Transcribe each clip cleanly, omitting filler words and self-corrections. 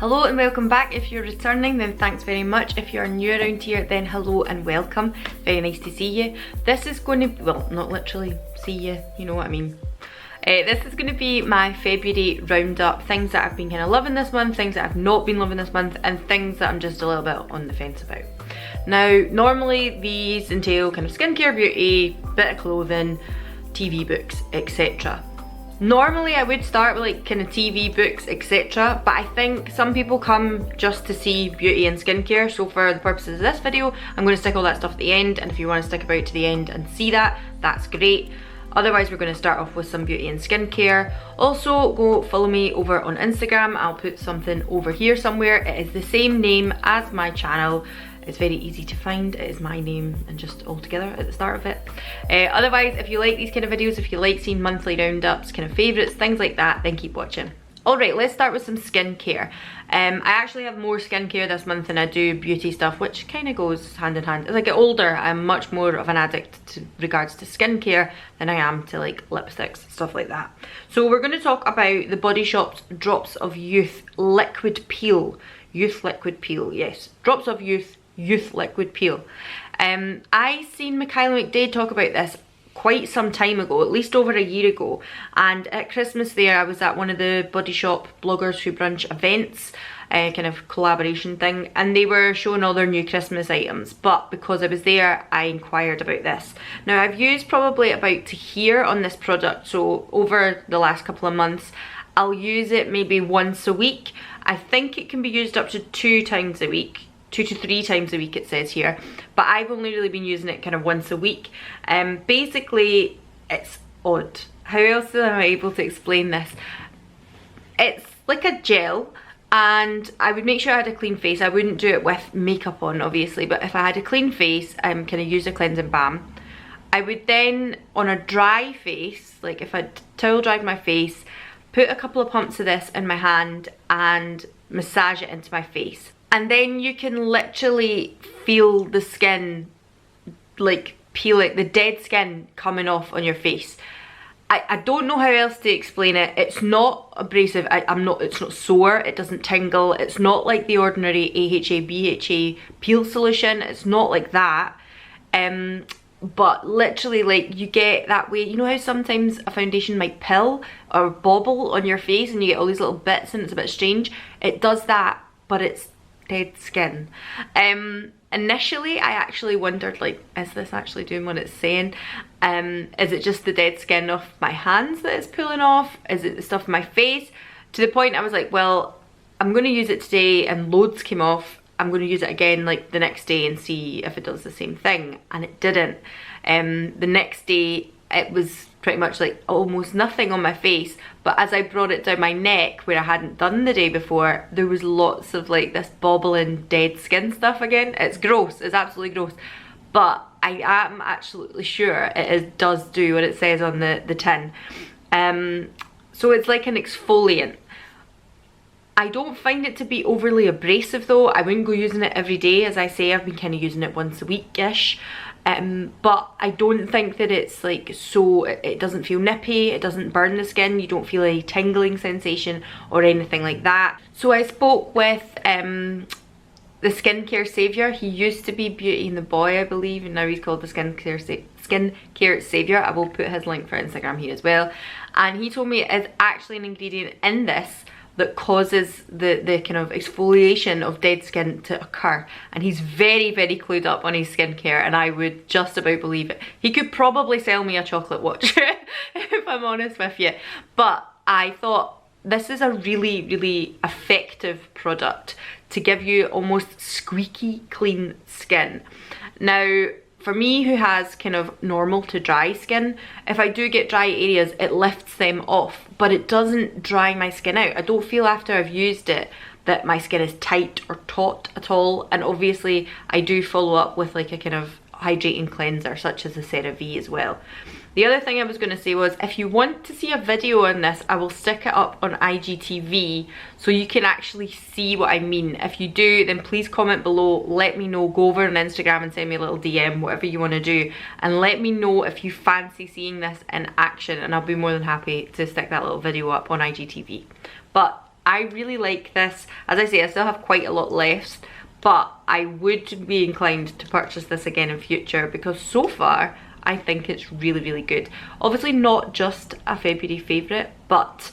Hello and welcome back. If you're returning, then thanks very much. If you're new around here, then hello and welcome. Very nice to see you. This is going to be, well, not literally see you, you know what I mean. This is going to be my February roundup. Things that I've been kind of loving this month, things that I've not been loving this month, and things that I'm just a little bit on the fence about. Now, normally these entail kind of skincare, beauty, bit of clothing, TV, books, etc. Normally I would start with like kind of TV, books, etc. But I think some people come just to see beauty and skincare. So for the purposes of this video, I'm going to stick all that stuff at the end. And if you want to stick about to the end and see that, that's great. Otherwise, we're going to start off with some beauty and skincare. Also, go follow me over on Instagram. I'll put something over here somewhere. It is the same name as my channel. It's very easy to find. It is my name and just all together at the start of it. Otherwise, if you like these kind of videos, if you like seeing monthly roundups, kind of favourites, things like that, then keep watching. Alright, let's start with some skincare. I actually have more skincare this month than I do beauty stuff, which kind of goes hand in hand. As I get older, I'm much more of an addict to regards to skincare than I am to like lipsticks, stuff like that. So we're going to talk about the Body Shop's Drops of Youth Liquid Peel. Youth Liquid Peel, yes. Drops of Youth Liquid Peel. I seen Michaela McDade talk about this quite some time ago, at least over a year ago, and at Christmas there I was at one of the Body Shop Bloggers Who Brunch events, kind of collaboration thing, and they were showing all their new Christmas items. But because I was there, I inquired about this. Now, I've used probably about to here on this product, so over the last couple of months I'll use it maybe once a week. I think it can be used up to 2 times a week. 2 to 3 times a week it says here, but I've only really been using it kind of once a week. Basically it's odd. How else am I able to explain this? It's like a gel, and I would make sure I had a clean face. I wouldn't do it with makeup on obviously, but if I had a clean face, kind of use a cleansing balm. I would then, on a dry face, like if I'd towel dried my face, put a couple of pumps of this in my hand and massage it into my face. And then you can literally feel the skin like peeling, the dead skin coming off on your face. I don't know how else to explain it. It's not abrasive. It's not sore. It doesn't tingle. It's not like the ordinary AHA, BHA peel solution. It's not like that. But literally, like, you get that way. You know how sometimes a foundation might pill or bobble on your face and you get all these little bits and it's a bit strange? It does that, but it's dead skin. Initially I actually wondered, like, is this actually doing what it's saying? Is it just the dead skin off my hands that it's pulling off? Is it the stuff in my face? To the point I was like, well, I'm going to use it today and loads came off. I'm going to use it again like the next day and see if it does the same thing, and it didn't. The next day it was pretty much like almost nothing on my face, but as I brought it down my neck where I hadn't done the day before, there was lots of like this bobbling dead skin stuff again. It's gross, it's absolutely gross, but I am absolutely sure it does do what it says on the tin. So it's like an exfoliant. I don't find it to be overly abrasive though. I wouldn't go using it every day. As I say, I've been kind of using it once a week-ish. But I don't think that it's like so, it doesn't feel nippy, it doesn't burn the skin, you don't feel a tingling sensation or anything like that. So I spoke with the skincare saviour. He used to be Beauty and the Boy, I believe, and now he's called the skincare saviour. I will put his link for Instagram here as well. And he told me it is actually an ingredient in this that causes the kind of exfoliation of dead skin to occur. And he's very, very clued up on his skincare, and I would just about believe it. He could probably sell me a chocolate watch, if I'm honest with you. But I thought this is a really, really effective product to give you almost squeaky clean skin. Now, for me, who has kind of normal to dry skin, if I do get dry areas, it lifts them off, but it doesn't dry my skin out. I don't feel after I've used it that my skin is tight or taut at all. And obviously I do follow up with like a kind of hydrating cleanser such as the CeraVe as well. The other thing I was going to say was, if you want to see a video on this, I will stick it up on IGTV so you can actually see what I mean. If you do, then please comment below, let me know, go over on Instagram and send me a little DM, whatever you want to do, and let me know if you fancy seeing this in action, and I'll be more than happy to stick that little video up on IGTV. But I really like this. As I say, I still have quite a lot left, but I would be inclined to purchase this again in future because so far I think it's really, really good. Obviously not just a February favourite, but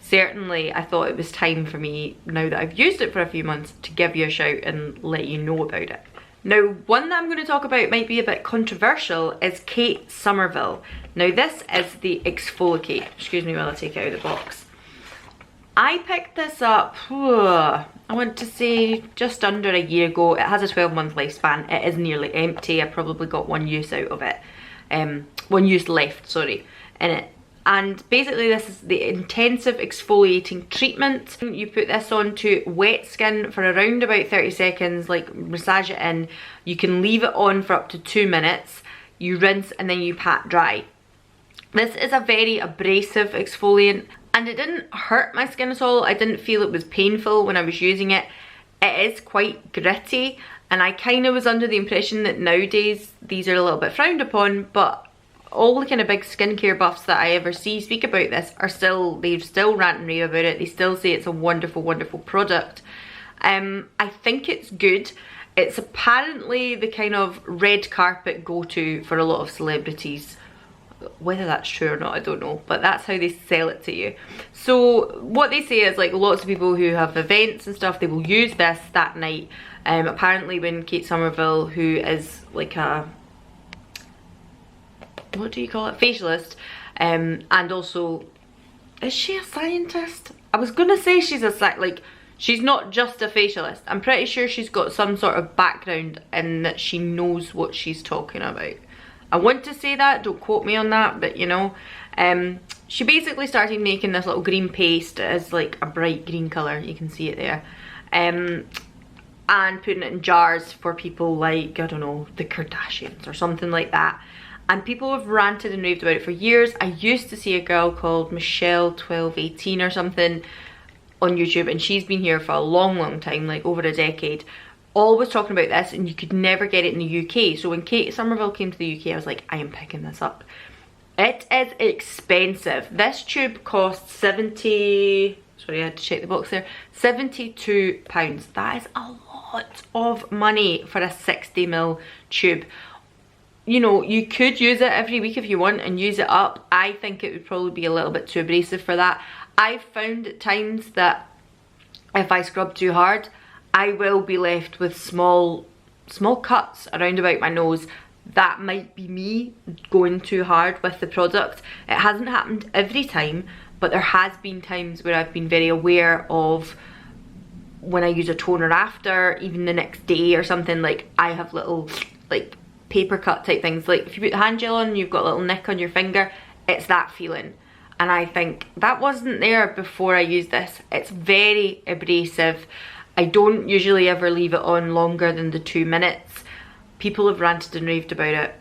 certainly I thought it was time for me, now that I've used it for a few months, to give you a shout and let you know about it. Now, one that I'm going to talk about might be a bit controversial is Kate Somerville. Now this is the Exfoliate. Excuse me while I take it out of the box. I picked this up, I want to say just under a year ago. It has a 12-month lifespan. It is nearly empty. I probably got one use out of it. One use left, sorry, in it. And basically this is the intensive exfoliating treatment. You put this onto wet skin for around about 30 seconds, like massage it in. You can leave it on for up to 2 minutes. You rinse and then you pat dry. This is a very abrasive exfoliant and it didn't hurt my skin at all. I didn't feel it was painful when I was using it. It is quite gritty and I kind of was under the impression that nowadays these are a little bit frowned upon, but all the kind of big skincare buffs that I ever see speak about this are they still rant and rave about it. They still say it's a wonderful, wonderful product. I think it's good. It's apparently the kind of red carpet go-to for a lot of celebrities. Whether that's true or not, I don't know, but that's how they sell it to you. So what they say is, like, lots of people who have events and stuff, they will use this that night. Apparently when Kate Somerville, who is like a, what do you call it, facialist, and also, is she a scientist? I was gonna say she's she's not just a facialist. I'm pretty sure she's got some sort of background in that she knows what she's talking about. I want to say that, don't quote me on that, but you know. She basically started making this little green paste. It is like a bright green colour, you can see it there. And putting it in jars for people like, I don't know, the Kardashians or something like that. And people have ranted and raved about it for years. I used to see a girl called Michelle1218 or something on YouTube, and she's been here for a long, long time, like over a decade. Always talking about this, and you could never get it in the UK. So when Kate Somerville came to the UK, I was like, I am picking this up. It is expensive. This tube costs 70, sorry I had to check the box there, £72. That is a lot of money for a 60ml tube. You know, you could use it every week if you want and use it up. I think it would probably be a little bit too abrasive for that. I've found at times that if I scrub too hard, I will be left with small cuts around about my nose. That might be me going too hard with the product. It hasn't happened every time, but there has been times where I've been very aware of when I use a toner after, even the next day or something, like I have little like paper cut type things. Like if you put hand gel on, you've got a little nick on your finger, it's that feeling. And I think that wasn't there before I used this. It's very abrasive. I don't usually ever leave it on longer than the 2 minutes. People have ranted and raved about it.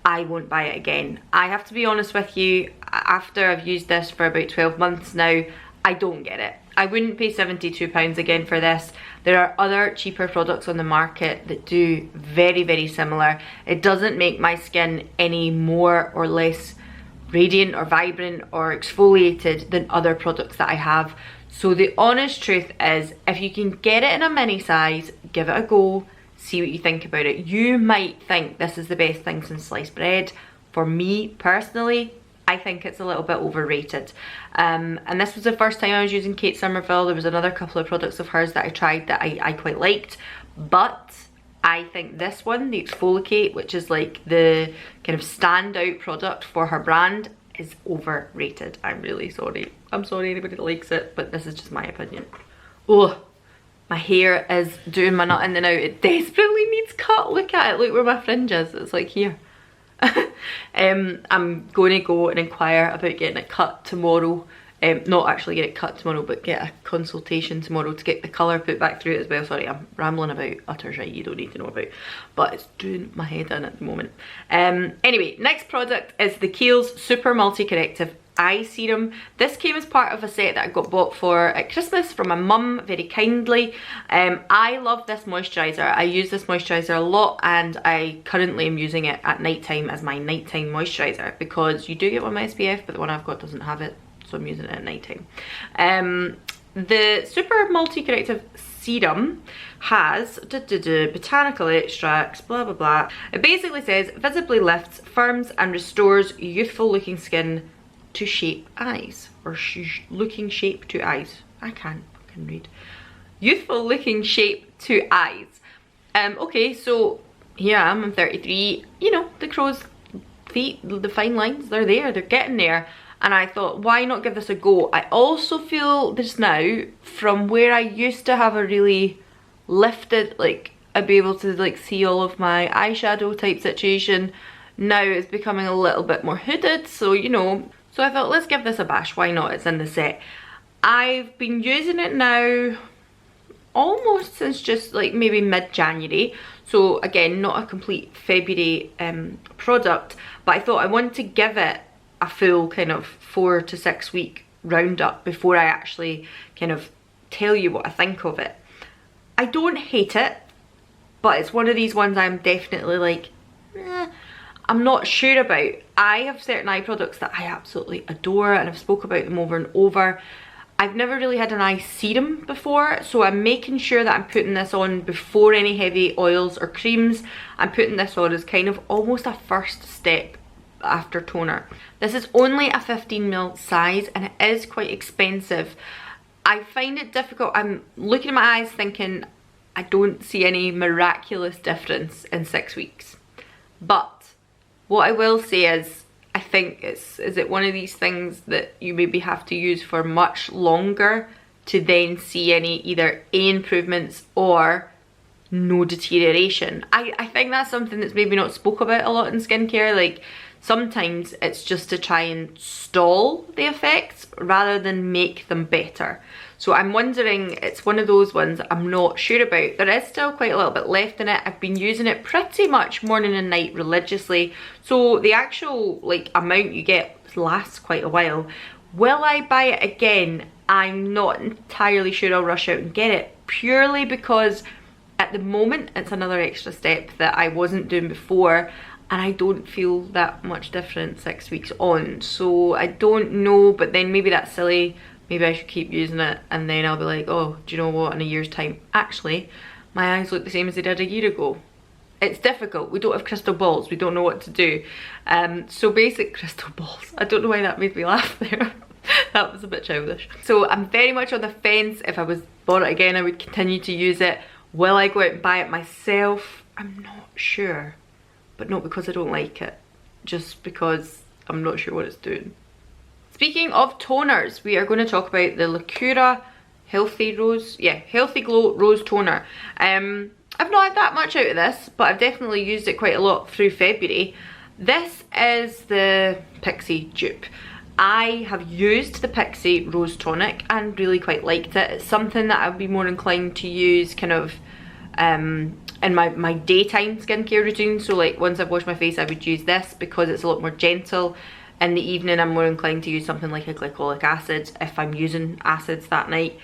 I won't buy it again. I have to be honest with you, after I've used this for about 12 months now, I don't get it. I wouldn't pay £72 again for this. There are other cheaper products on the market that do very, very similar. It doesn't make my skin any more or less radiant or vibrant or exfoliated than other products that I have. So the honest truth is, if you can get it in a mini size, give it a go, see what you think about it. You might think this is the best thing since sliced bread. For me personally, I think it's a little bit overrated. And this was the first time I was using Kate Somerville. There was another couple of products of hers that I tried that I quite liked, but I think this one, the Exfoliate, which is like the kind of standout product for her brand, is overrated. I'm really sorry. I'm sorry anybody that likes it, but this is just my opinion. Oh, my hair is doing my nut in and out. It desperately needs cut. Look at it. Look where my fringe is. It's like here. I'm going to go and inquire about getting it cut tomorrow. Not actually get it cut tomorrow, but get a consultation tomorrow to get the colour put back through it as well. Sorry, I'm rambling about utter shite you don't need to know about, but it's doing my head in at the moment. Anyway, next product is the Kiehl's Super Multi-Corrective Eye Serum. This came as part of a set that I got bought for at Christmas from my mum, very kindly. I love this moisturiser. I use this moisturiser a lot, and I currently am using it at night time as my nighttime moisturiser, because you do get one with SPF, but the one I've got doesn't have it. So I'm using it at night time. the Super Multi-Corrective Serum has botanical extracts, blah blah blah. It basically says visibly lifts, firms and restores youthful looking skin to shape eyes, or looking shape to eyes. I can't fucking read. Youthful looking shape to eyes. Okay, so here I am, I'm 33. You know, the crow's feet, the fine lines, they're there, they're getting there. And I thought, why not give this a go? I also feel just now, from where I used to have a really lifted, like, I'd be able to like see all of my eyeshadow type situation, now it's becoming a little bit more hooded, so you know. So I thought, let's give this a bash, why not? It's in the set. I've been using it now almost since just like maybe mid-January. So again, not a complete February product, but I thought I wanted to give it a full kind of 4 to 6 week roundup before I actually kind of tell you what I think of it. I don't hate it, but it's one of these ones I'm definitely like, I'm not sure about. I have certain eye products that I absolutely adore and I've spoke about them over and over. I've never really had an eye serum before, so I'm making sure that I'm putting this on before any heavy oils or creams. I'm putting this on as kind of almost a first step after toner. This is only a 15ml size and it is quite expensive. I find it difficult. I'm looking at my eyes thinking I don't see any miraculous difference in 6 weeks. But what I will say is, I think is it one of these things that you maybe have to use for much longer to then see any either A, improvements or no deterioration. I think that's something that's maybe not spoke about a lot in skincare. Like, sometimes it's just to try and stall the effects rather than make them better. So I'm wondering, it's one of those ones I'm not sure about. There is still quite a little bit left in it. I've been using it pretty much morning and night religiously. So the actual like amount you get lasts quite a while. Will I buy it again? I'm not entirely sure I'll rush out and get it, purely because at the moment it's another extra step that I wasn't doing before. And I don't feel that much different 6 weeks on, so I don't know, but then maybe that's silly. Maybe I should keep using it and then I'll be like, oh, do you know what, in a year's time, actually, my eyes look the same as they did a year ago. It's difficult, we don't have crystal balls, we don't know what to do. So basic crystal balls, I don't know why that made me laugh there. That was a bit childish. So I'm very much on the fence. If I was bought it again, I would continue to use it. Will I go out and buy it myself? I'm not sure. But not because I don't like it, just because I'm not sure what it's doing. Speaking of toners, we are going to talk about the Lacura Healthy Glow Rose Toner. I've not had that much out of this, but I've definitely used it quite a lot through February. This is the Pixie dupe. I have used the Pixie Rose Tonic and really quite liked it. It's something that I'd be more inclined to use kind of in my daytime skincare routine. So like once I've washed my face, I would use this because it's a lot more gentle. In the evening, I'm more inclined to use something like a glycolic acid if I'm using acids that night.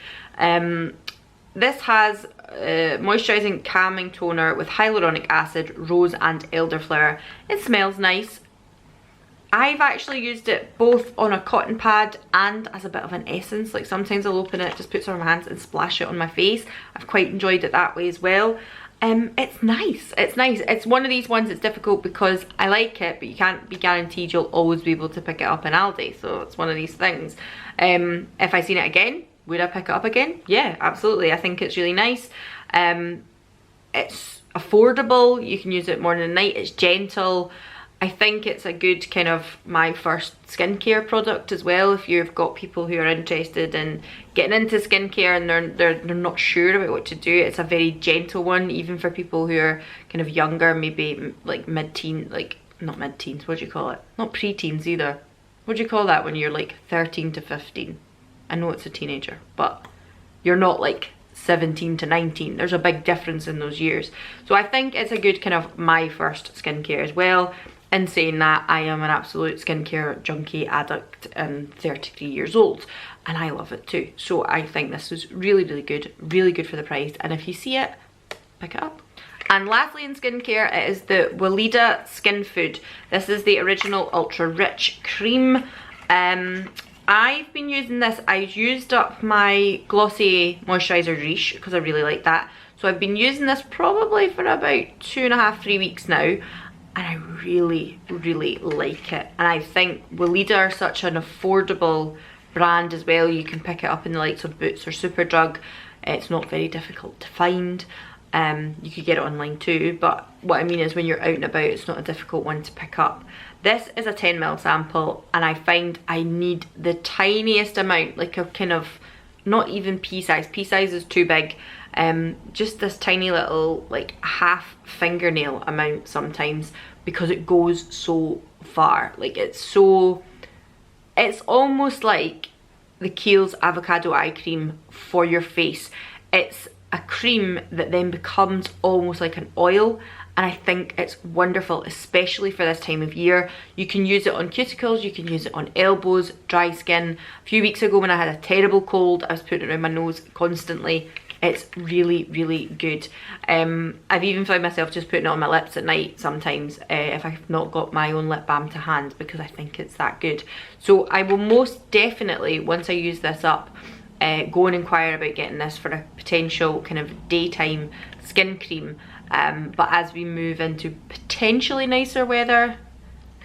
This has a moisturising calming toner with hyaluronic acid, rose and elderflower. It smells nice. I've actually used it both on a cotton pad and as a bit of an essence. Like sometimes I'll open it, just put some on my hands and splash it on my face. I've quite enjoyed it that way as well. It's nice, it's nice. It's one of these ones that's difficult because I like it, but you can't be guaranteed you'll always be able to pick it up in Aldi. So it's one of these things. If I seen it again, would I pick it up again? Yeah, absolutely. I think it's really nice. It's affordable. You can use it morning and night. It's gentle. I think it's a good kind of my first skincare product as well. If you've got people who are interested in getting into skincare and they're not sure about what to do, it's a very gentle one, even for people who are kind of younger, maybe like mid-teen, like not mid-teens, what do you call it? Not pre-teens either. What do you call that when you're like 13 to 15? I know it's a teenager, but you're not like 17 to 19. There's a big difference in those years. So I think it's a good kind of my first skincare as well. In saying that, I am an absolute skincare junkie addict and 33 years old, and I love it too. So I think this is really, really good for the price. And if you see it, pick it up. And lastly in skincare, it is the Weleda Skin Food. This is the original ultra rich cream. I've been using this. I used up my Glossier Moisturiser Riche because I really like that. So I've been using this probably for about 2.5, 3 weeks now, and I really, really like it. And I think Weleda are such an affordable brand as well. You can pick it up in the likes of Boots or Superdrug. It's not very difficult to find. You could get it online too, but what I mean is when you're out and about, it's not a difficult one to pick up. This is a 10ml sample, and I find I need the tiniest amount, like a kind of, not even pea size. Pea size is too big. Just this tiny little, like, half fingernail amount sometimes, because it goes so far. Like, it's almost like the Kiehl's avocado eye cream for your face. It's a cream that then becomes almost like an oil, and I think it's wonderful, especially for this time of year. You can use it on cuticles, you can use it on elbows, dry skin. A few weeks ago when I had a terrible cold, I was putting it around my nose constantly. It's really, really good. I've even found myself just putting it on my lips at night sometimes if I've not got my own lip balm to hand, because I think it's that good. So I will most definitely, once I use this up, go and inquire about getting this for a potential kind of daytime skin cream. But as we move into potentially nicer weather,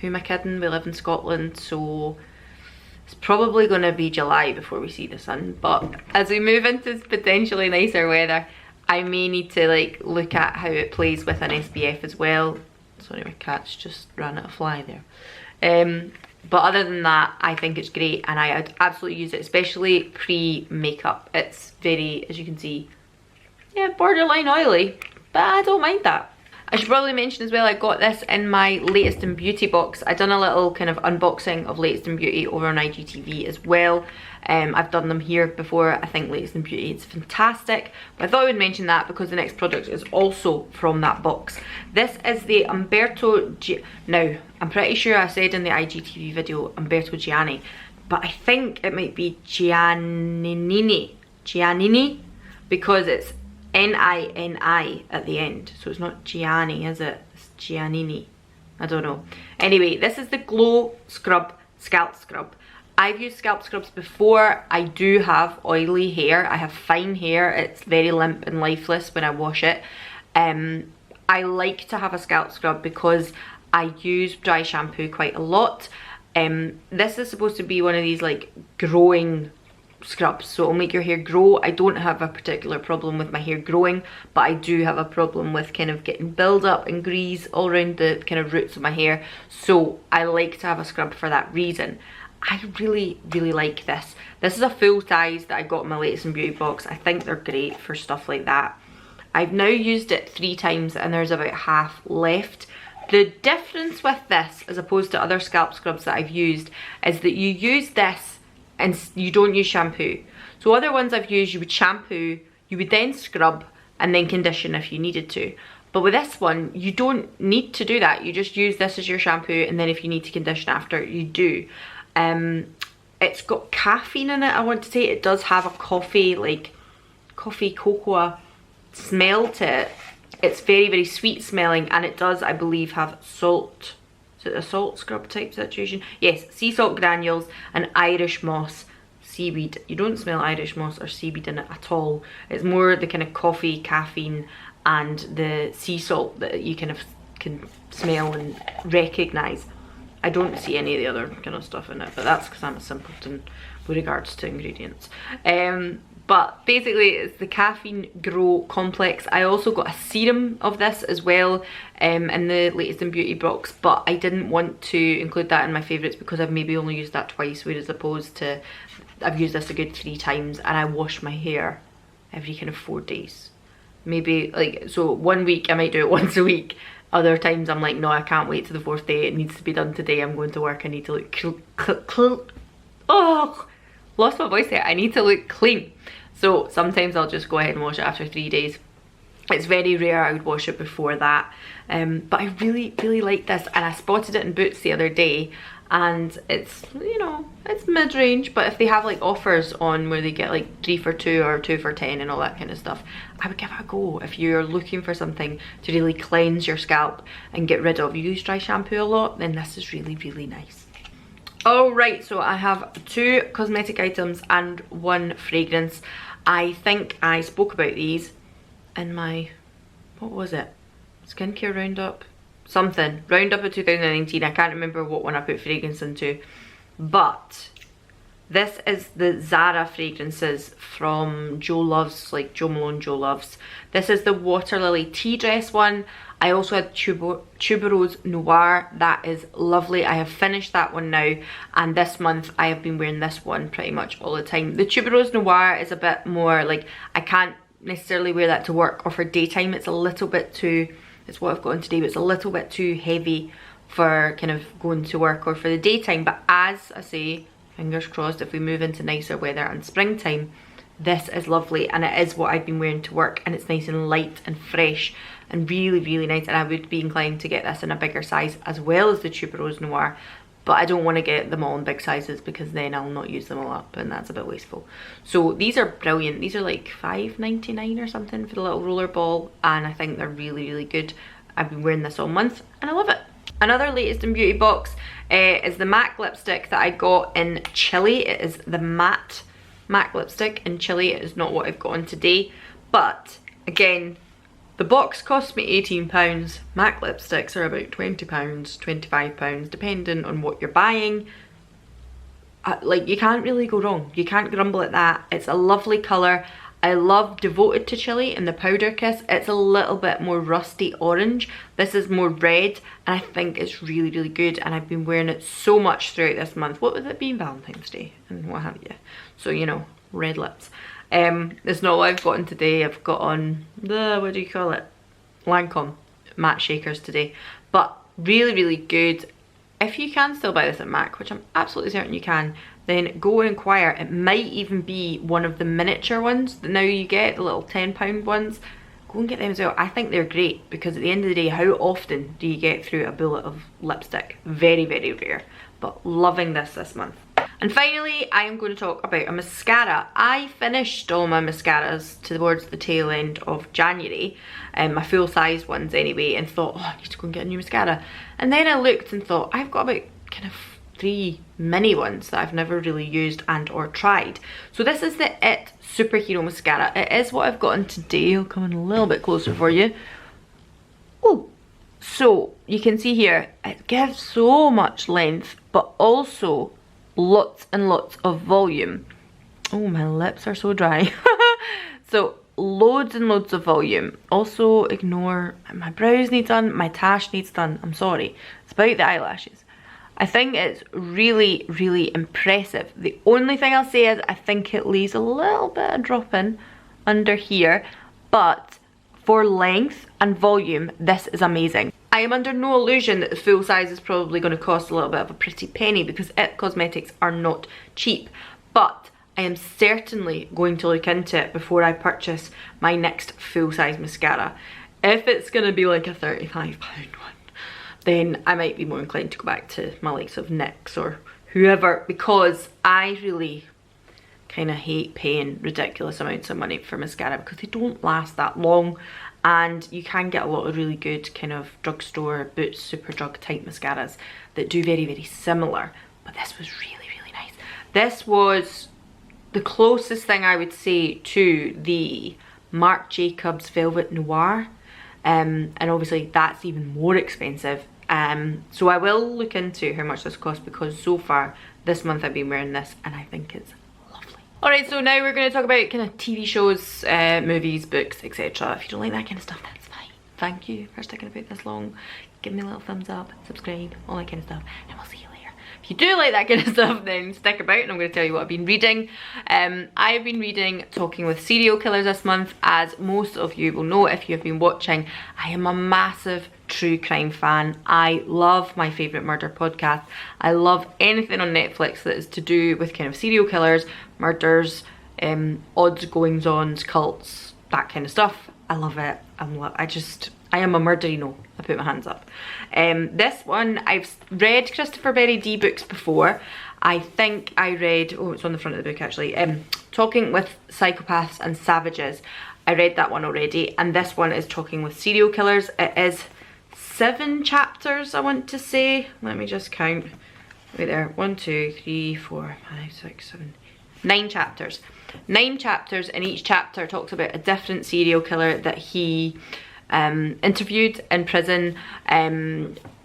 who am I kidding? We live in Scotland, so it's probably going to be July before we see the sun. But as we move into potentially nicer weather, I may need to like look at how it plays with an SPF as well. Sorry, my cat's just ran at a fly there. But other than that, I think it's great, and I absolutely use it, especially pre-makeup. It's very, as you can see, yeah, borderline oily, but I don't mind that. I should probably mention as well, I got this in my Latest in Beauty box. I've done a little kind of unboxing of Latest in Beauty over on IGTV as well. I've done them here before. I think Latest in Beauty is fantastic, but I thought I would mention that because the next product is also from that box. This is the now, I'm pretty sure I said in the IGTV video Umberto Gianni, but I think it might be Giannini, because it's N-I-N-I at the end, so it's not Gianni, is it? It's Giannini. I don't know. Anyway, this is the Glow Scrub Scalp Scrub. I've used scalp scrubs before. I do have oily hair. I have fine hair. It's very limp and lifeless when I wash it. I like to have a scalp scrub because I use dry shampoo quite a lot. This is supposed to be one of these like growing scrubs, so it'll make your hair grow. I don't have a particular problem with my hair growing, but I do have a problem with kind of getting build up and grease all around the kind of roots of my hair, so I like to have a scrub for that reason. I really, really like this. This is a full size that I got in my Latest in Beauty box. I think they're great for stuff like that. I've now used it 3 times and there's about half left. The difference with this, as opposed to other scalp scrubs that I've used, is that you use this and you don't use shampoo. So other ones I've used, you would shampoo, you would then scrub and then condition if you needed to. But with this one, you don't need to do that. You just use this as your shampoo, and then if you need to condition after, you do. It's got caffeine in it. I want to say it does have a coffee, like coffee cocoa smell to it. It's very, very sweet smelling, and it does, I believe, have salt. Is it a salt scrub type situation? Yes, sea salt granules and Irish moss seaweed. You don't smell Irish moss or seaweed in it at all. It's more the kind of coffee, caffeine, and the sea salt that you kind of can smell and recognise. I don't see any of the other kind of stuff in it, but that's because I'm a simpleton with regards to ingredients. But basically it's the Caffeine Grow Complex. I also got a serum of this as well in the Latest in Beauty box, but I didn't want to include that in my favourites because I've maybe only used that twice, whereas opposed to I've used this a good 3 times, and I wash my hair every kind of 4 days. Maybe like, so 1 week I might do it once a week. Other times I'm like, no, I can't wait to the 4th day. It needs to be done today. I'm going to work. I need to look oh, lost my voice there. I need to look clean. So sometimes I'll just go ahead and wash it after 3 days. It's very rare I would wash it before that. But I really, really like this, and I spotted it in Boots the other day, and it's, you know, it's mid-range, but if they have like offers on where they get like 3 for 2 or 2 for 10 and all that kind of stuff, I would give it a go. If you're looking for something to really cleanse your scalp and get rid of, you use dry shampoo a lot, then this is really, really nice. Alright, so I have 2 cosmetic items and 1 fragrance. I think I spoke about these in my, what was it? Skincare roundup? Something. Roundup of 2019. I can't remember what one I put fragrance into. But this is the Zara fragrances from Joe Loves, like Joe Malone, Joe Loves. This is the Water Lily Tea Dress one. I also had Tuberose Noir. That is lovely. I have finished that one now, and this month I have been wearing this one pretty much all the time. The Tuberose Noir is a bit more like, I can't necessarily wear that to work or for daytime. It's a little bit too, it's what I've got on today, but it's a little bit too heavy for kind of going to work or for the daytime. But as I say, fingers crossed, if we move into nicer weather and springtime, this is lovely, and it is what I've been wearing to work, and it's nice and light and fresh and really, really nice. And I would be inclined to get this in a bigger size as well as the Tuberose Noir, but I don't want to get them all in big sizes because then I'll not use them all up, and that's a bit wasteful. So these are brilliant. These are like $5.99 or something for the little roller ball, and I think they're really, really good. I've been wearing this all month and I love it. Another latest in beauty box is the MAC lipstick that I got in Chile. It is the matte MAC lipstick in Chile. It is not what I've got on today, but again, the box cost me £18. MAC lipsticks are about £20, £25, depending on what you're buying. Like, you can't really go wrong. You can't grumble at that. It's a lovely colour. I love Devoted to Chili in the Powder Kiss. It's a little bit more rusty orange. This is more red, and I think it's really, really good, and I've been wearing it so much throughout this month. What would it be? Valentine's Day and what have you. So, you know, red lips. It's not what I've got on today. I've got on the, what do you call it? Lancome matte shakers today. But really, really good. If you can still buy this at MAC, which I'm absolutely certain you can, then go and inquire. It might even be one of the miniature ones that now you get, the little £10 ones. Go and get them as well. I think they're great because at the end of the day, how often do you get through a bullet of lipstick? Very, very rare. But loving this month. And finally, I am going to talk about a mascara. I finished all my mascaras towards the tail end of January, my full size ones anyway, and thought, oh, I need to go and get a new mascara. And then I looked and thought, I've got about kind of 3 mini ones that I've never really used and or tried. So this is the IT Superhero Mascara. It is what I've got on today. I'll come in a little bit closer for you. Oh, so you can see here, it gives so much length, but also lots and lots of volume. Oh, my lips are so dry. So loads and loads of volume. Also ignore my brows need done, my tash needs done. I'm sorry, it's about the eyelashes. I think it's really, really impressive. The only thing I'll say is I think it leaves a little bit of dropping under here, but for length and volume, this is amazing. I am under no illusion that the full size is probably going to cost a little bit of a pretty penny because IT Cosmetics are not cheap, but I am certainly going to look into it before I purchase my next full size mascara. If it's going to be like a £35 one, then I might be more inclined to go back to my likes of NYX or whoever, because I really kind of hate paying ridiculous amounts of money for mascara because they don't last that long, and you can get a lot of really good kind of drugstore, Boots, Superdrug type mascaras that do very, very similar, but this was really, really nice. This was the closest thing I would say to the Marc Jacobs Velvet Noir, and obviously that's even more expensive. So I will look into how much this costs because so far this month I've been wearing this and I think it's lovely. Alright, so now we're going to talk about kind of TV shows, movies, books, etc. If you don't like that kind of stuff, that's fine. Thank you for sticking about this long. Give me a little thumbs up, subscribe, all that kind of stuff, and we'll see you later. If you do like that kind of stuff, then stick about and I'm going to tell you what I've been reading. I've been reading Talking with Serial Killers this month. As most of you will know if you have been watching, I am a massive true crime fan. I love my favourite murder podcast. I love anything on Netflix that is to do with kind of serial killers, murders, odds, goings ons, cults, that kind of stuff. I love it. I am a murderino. I put my hands up. This one, I've read Christopher Berry D books before. I think I read, oh, it's on the front of the book actually, Talking with Psychopaths and Savages. I read that one already, and this one is Talking with Serial Killers. It is 7 chapters, I want to say. Let me just count. Wait there, 1, 2, 3, 4, 5, 6, 7, 9 chapters. 9 chapters, and each chapter talks about a different serial killer that he interviewed in prison.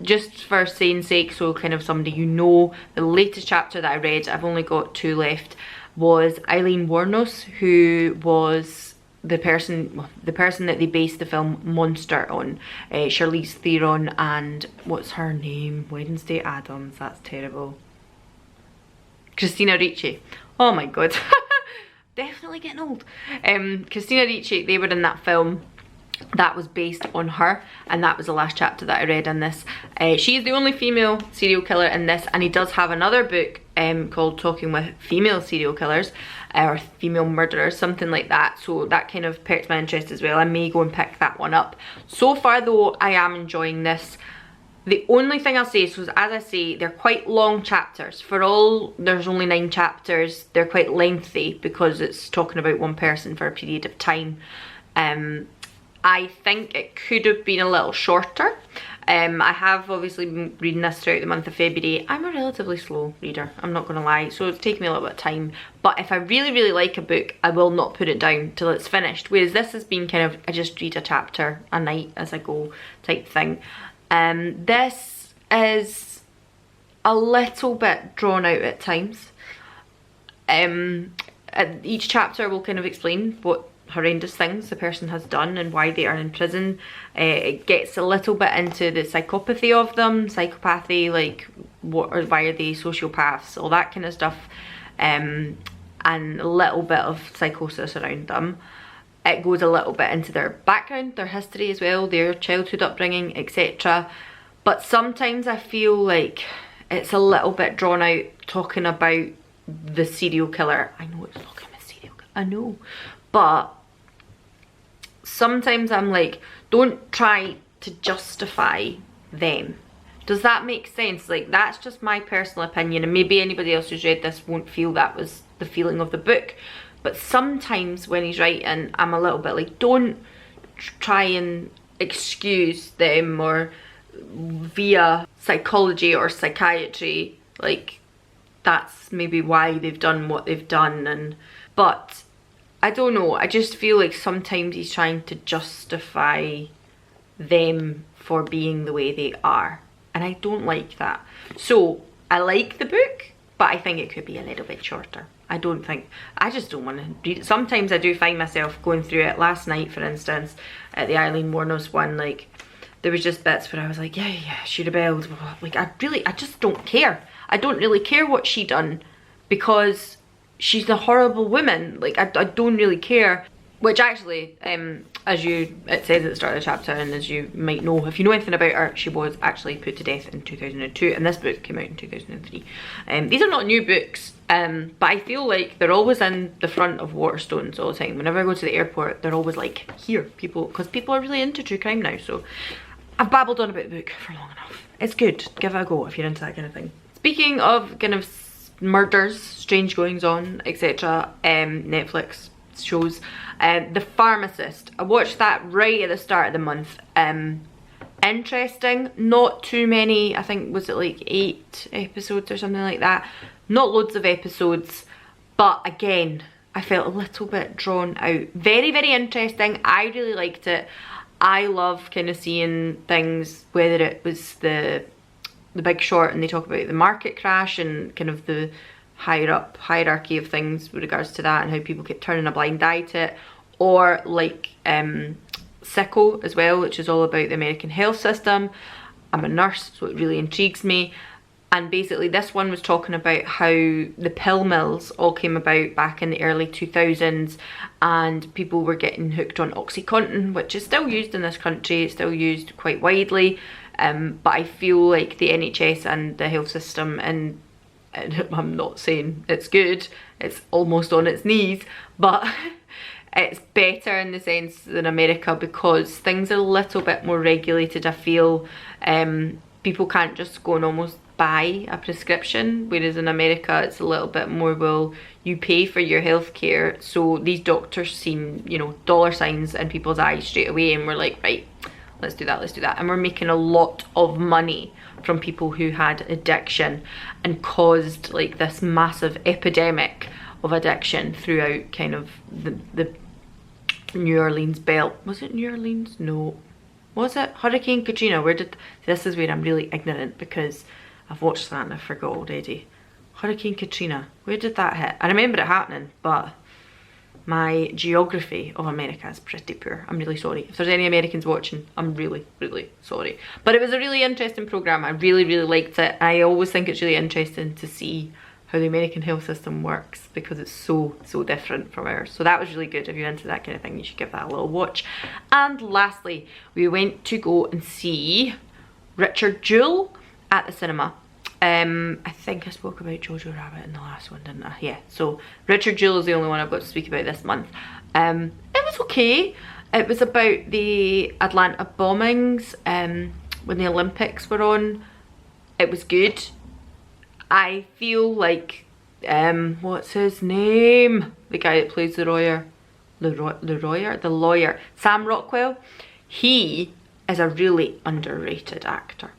Just for saying sake, so kind of somebody you know, the latest chapter that I read, I've only got 2 left, was Eileen Wuornos, who was the person that they based the film Monster on. Charlize Theron and what's her name? Wednesday Addams, that's terrible. Christina Ricci. Oh my god. Definitely getting old. Christina Ricci, they were in that film that was based on her, and that was the last chapter that I read in this. She's the only female serial killer in this, and he does have another book called Talking with Female Serial Killers, or Female Murderers, something like that, so that kind of perked my interest as well. I may go and pick that one up. So far though, I am enjoying this. The only thing I'll say is, as I say, they're quite long chapters. For all, there's only 9 chapters, they're quite lengthy because it's talking about one person for a period of time. I think it could have been a little shorter. I have obviously been reading this throughout the month of February. I'm a relatively slow reader, I'm not gonna lie, so it's taken me a little bit of time. But if I really like a book, I will not put it down till it's finished. Whereas this has been kind of, I just read a chapter a night as I go type thing. This is a little bit drawn out at times. Each chapter will kind of explain what horrendous things the person has done and why they are in prison. It gets a little bit into the psychopathy of them, psychopathy, like what or why are they sociopaths, all that kind of stuff, and a little bit of psychosis around them. It goes a little bit into their background, their history as well, their childhood upbringing, etc. But sometimes I feel like it's a little bit drawn out talking about the serial killer. I know it's talking about serial killer, I know, but sometimes I'm like, don't try to justify them. Does that make sense? Like, that's just my personal opinion, and maybe anybody else who's read this won't feel that was the feeling of the book. But sometimes when he's writing, I'm a little bit like, don't try and excuse them or via psychology or psychiatry, like that's maybe why they've done what they've done. But I don't know, I just feel like sometimes he's trying to justify them for being the way they are, and I don't like that. So I like the book, but I think it could be a little bit shorter. I just don't want to read it. Sometimes I do find myself going through it. Last night, for instance, at the Eileen Wuornos one, like, there was just bits where I was like, yeah, she rebelled. Like, I just don't care. I don't really care what she done, because she's a horrible woman. Like, I don't really care. Which actually, it says at the start of the chapter, and as you might know, if you know anything about her, she was actually put to death in 2002, and this book came out in 2003. These are not new books, but I feel like they're always in the front of Waterstones all the time. Whenever I go to the airport, they're always like, here, because people are really into true crime now. So I've babbled on about the book for long enough. It's good, give it a go if you're into that kind of thing. Speaking of kind of murders, strange goings on, etc., Netflix shows, The Pharmacist. I watched that right at the start of the month. Interesting, not too many, I think, was it like 8 episodes or something like that? Not loads of episodes, but again, I felt a little bit drawn out. Very interesting, I really liked it. I love kind of seeing things, whether it was the Big Short and they talk about the market crash and kind of the higher up hierarchy of things with regards to that and how people keep turning a blind eye to it, or like Sicko as well, which is all about the American health system. I'm a nurse, so it really intrigues me. And basically this one was talking about how the pill mills all came about back in the early 2000s, and people were getting hooked on OxyContin, which is still used in this country. It's still used quite widely, but I feel like the NHS and the health system, and I'm not saying it's good, it's almost on its knees, but it's better in the sense than America, because things are a little bit more regulated, I feel. People can't just go and almost buy a prescription, whereas in America it's a little bit more, well, you pay for your healthcare. So these doctors seen, you know, dollar signs in people's eyes straight away, and we're like, right, let's do that, let's do that. And we're making a lot of money from people who had addiction and caused like this massive epidemic of addiction throughout kind of the New Orleans belt. Was it New Orleans? No. Was it? Hurricane Katrina. This is where I'm really ignorant because I've watched that and I forgot already. Hurricane Katrina. Where did that hit? I remember it happening, but my geography of America is pretty poor. I'm really sorry. If there's any Americans watching, I'm really, really sorry. But it was a really interesting program. I really, really liked it. I always think it's really interesting to see how the American health system works because it's so, so different from ours. So that was really good. If you're into that kind of thing, you should give that a little watch. And lastly, we went to go and see Richard Jewell at the cinema. I think I spoke about Jojo Rabbit in the last one, didn't I? Yeah, so Richard Jewell is the only one I've got to speak about this month. It was okay. It was about the Atlanta bombings when the Olympics were on. It was good. I feel like, what's his name? The guy that plays the lawyer, Sam Rockwell. He is a really underrated actor.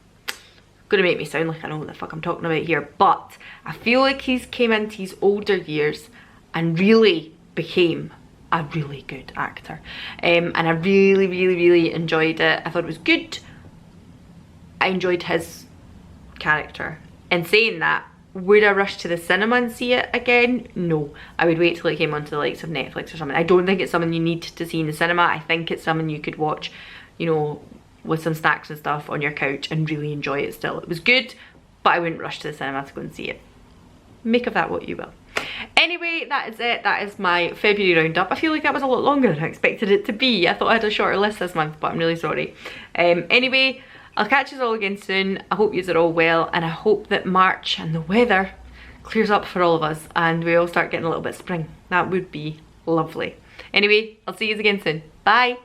Gonna make me sound like I know what the fuck I'm talking about here, but I feel like he's came into his older years and really became a really good actor. And I really, really, really enjoyed it. I thought it was good. I enjoyed his character. And saying that, would I rush to the cinema and see it again? No. I would wait till it came onto the likes of Netflix or something. I don't think it's something you need to see in the cinema. I think it's something you could watch, you know, with some snacks and stuff on your couch and really enjoy it still. It was good, but I wouldn't rush to the cinema to go and see it. Make of that what you will. Anyway, that is it. That is my February roundup. I feel like that was a lot longer than I expected it to be. I thought I had a shorter list this month, but I'm really sorry. Anyway, I'll catch you all again soon. I hope yous are all well, and I hope that March and the weather clears up for all of us and we all start getting a little bit of spring. That would be lovely. Anyway, I'll see yous again soon. Bye.